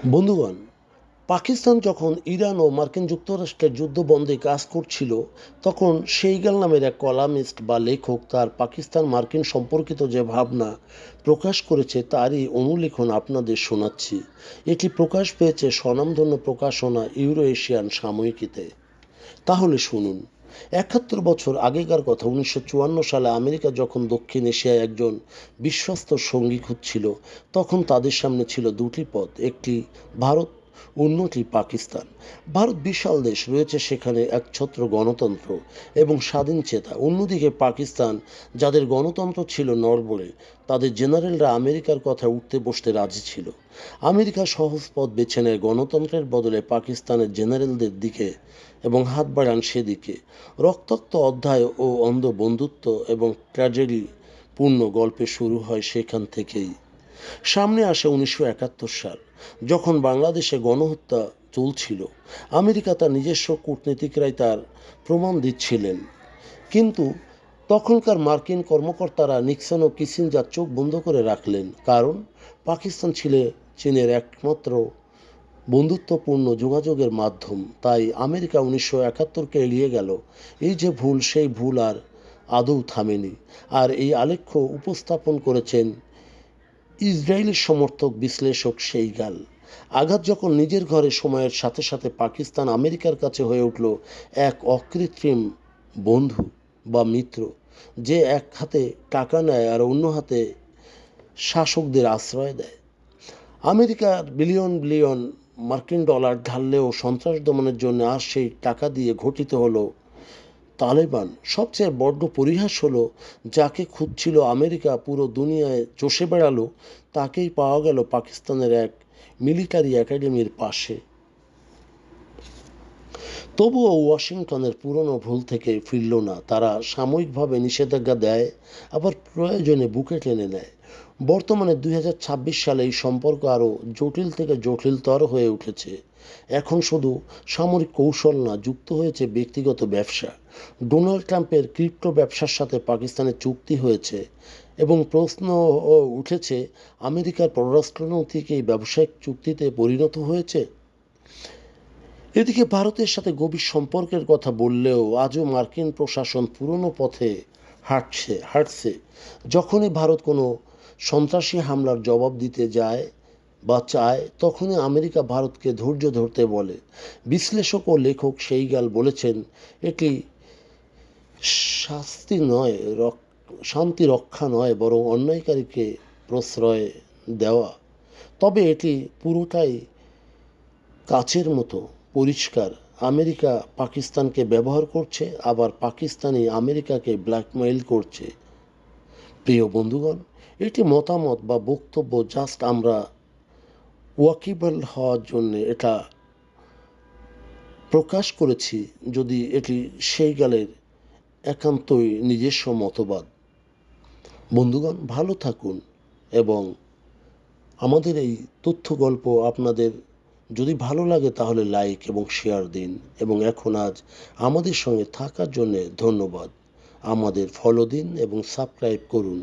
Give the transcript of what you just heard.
বন্ধুগণ, পাকিস্তান যখন ইরান ও মার্কিন যুক্তরাষ্ট্রের যুদ্ধবন্ধে কাজ করছিল, তখন সেইগাল নামের এক কলামিস্ট বা লেখক তার পাকিস্তান মার্কিন সম্পর্কিত যে ভাবনা প্রকাশ করেছে তারই অনুলেখন আপনাদের শোনাচ্ছি। এটি প্রকাশ পেয়েছে স্বনামধন্য প্রকাশনা ইউরো এশিয়ান সাময়িকীতে। তাহলে শুনুন। ৭১ বছর আগেকার কথা, ১৯৫৪ সালে আমেরিকা যখন দক্ষিণ এশিয়ায় একজন বিশ্বস্ত সঙ্গী খুঁজছিল, তখন তাদের সামনে ছিল দুটি পথ, একটি ভারত, অন্যটি পাকিস্তান। ভারত বিশাল দেশ, রয়েছে সেখানে একছত্র গণতন্ত্র এবং স্বাধীন চেতা। অন্যদিকে পাকিস্তান, যাদের গণতন্ত্র ছিল নড়বড়ে, তাদের জেনারেলরা আমেরিকার কথা উঠতে বসতে রাজি ছিল। আমেরিকা সহজ পথ বেছে নেয়, গণতন্ত্রের বদলে পাকিস্তানের জেনারেলদের দিকে এবং হাত বাড়ান সেদিকে। রক্তাক্ত অধ্যায় ও অন্ধ বন্ধুত্ব এবং ট্র্যাজেডি পূর্ণ গল্পে শুরু হয় সেখান থেকেই। সামনে আসে ১৯৭১ সাল, যখন বাংলাদেশে গণহত্যা চলছিল। আমেরিকা তার নিজস্ব কূটনীতিকরাই তার প্রমাণ দিচ্ছিলেন, কিন্তু তখনকার মার্কিন কর্মকর্তারা নিক্সন ও কিসিঞ্জার চোখ বন্ধ করে রাখলেন, কারণ পাকিস্তান ছিল চীনের একমাত্র বন্ধুত্বপূর্ণ যোগাযোগের মাধ্যম। তাই আমেরিকা ১৯৭১কে এড়িয়ে গেল। এই যে ভুল, সেই ভুল আর আদৌ থামেনি। আর এই আলেখ্য উপস্থাপন করেছেন ইসরায়েলি সমর্থক বিশ্লেষক সেইগাল। আঘাত যখন নিজের ঘরে, সময়ের সাথে সাথে পাকিস্তান আমেরিকার কাছে হয়ে উঠল এক অকৃত্রিম বন্ধু বা মিত্র, যে এক হাতে টাকা নেয় আর অন্য হাতে শাসকদের আশ্রয় দেয়। আমেরিকার বিলিয়ন বিলিয়ন মার্কিন ডলার ঢাললেও সন্ত্রাস দমনের জন্য আর সেই টাকা দিয়ে গঠিত হলো তালেবান। সবচেয়ে বড্ড পরিহাস হলো, যাকে খুঁজছিল আমেরিকা পুরো দুনিয়ায় চষে বেড়ালো, তাকেই পাওয়া গেল পাকিস্তানের এক মিলিটারি একাডেমির পাশে। তবুও ওয়াশিংটনের পুরনো ভুল থেকে ফিরল না। তারা সাময়িকভাবে নিষেধাজ্ঞা দেয়, আবার প্রয়োজনে বুকে টেনে নেয়। বর্তমানে ২০২৬ সালে এই সম্পর্ক আরও জটিল থেকে জটিলতর হয়ে উঠেছে। এখন শুধু সামরিক কৌশল না, যুক্ত হয়েছে ব্যক্তিগত ব্যবসা। ডোনাল্ড ট্রাম্পের ক্রিপ্টো ব্যবসার সাথে পাকিস্তানের চুক্তি হয়েছে এবং প্রশ্ন উঠেছে, আমেরিকার পররাষ্ট্রনীতি কি এই ব্যবসায়িক চুক্তিতে পরিণত হয়েছে? এদিকে ভারতের সাথে গভীর সম্পর্কের কথা বললেও আজও মার্কিন প্রশাসন পুরনো পথে হাঁটছে। যখনই ভারত কোনো সন্ত্রাসী হামলার জবাব দিতে যায় বা চায়, তখনই আমেরিকা ভারতকে ধৈর্য ধরতে বলে। বিশ্লেষক ও লেখক সেইগাল বলেছেন, এটি শাস্তি নয়, শান্তি রক্ষা নয়, বরং অন্যায়কারীকে প্রশ্রয় দেওয়া। তবে এটি পুরোটাই কাচের মতো পরিষ্কার। আমেরিকা পাকিস্তানকে ব্যবহার করছে, আবার পাকিস্তানি আমেরিকাকে ব্ল্যাকমেইল করছে। প্রিয় বন্ধুগণ, এটি মতামত বা বক্তব্য, জাস্ট আমরা ওয়াকিবল হওয়ার জন্য এটা প্রকাশ করেছি। যদি এটি সেইগালের একান্তই নিজস্ব মতবাদ। বন্ধুগণ, ভালো থাকুন এবং আমাদের এই তথ্য গল্প আপনাদের যদি ভালো লাগে তাহলে লাইক এবং শেয়ার দিন, এবং এখন আজ আমাদের সঙ্গে থাকার জন্য ধন্যবাদ। আমাদের ফলো দিন এবং সাবস্ক্রাইব করুন।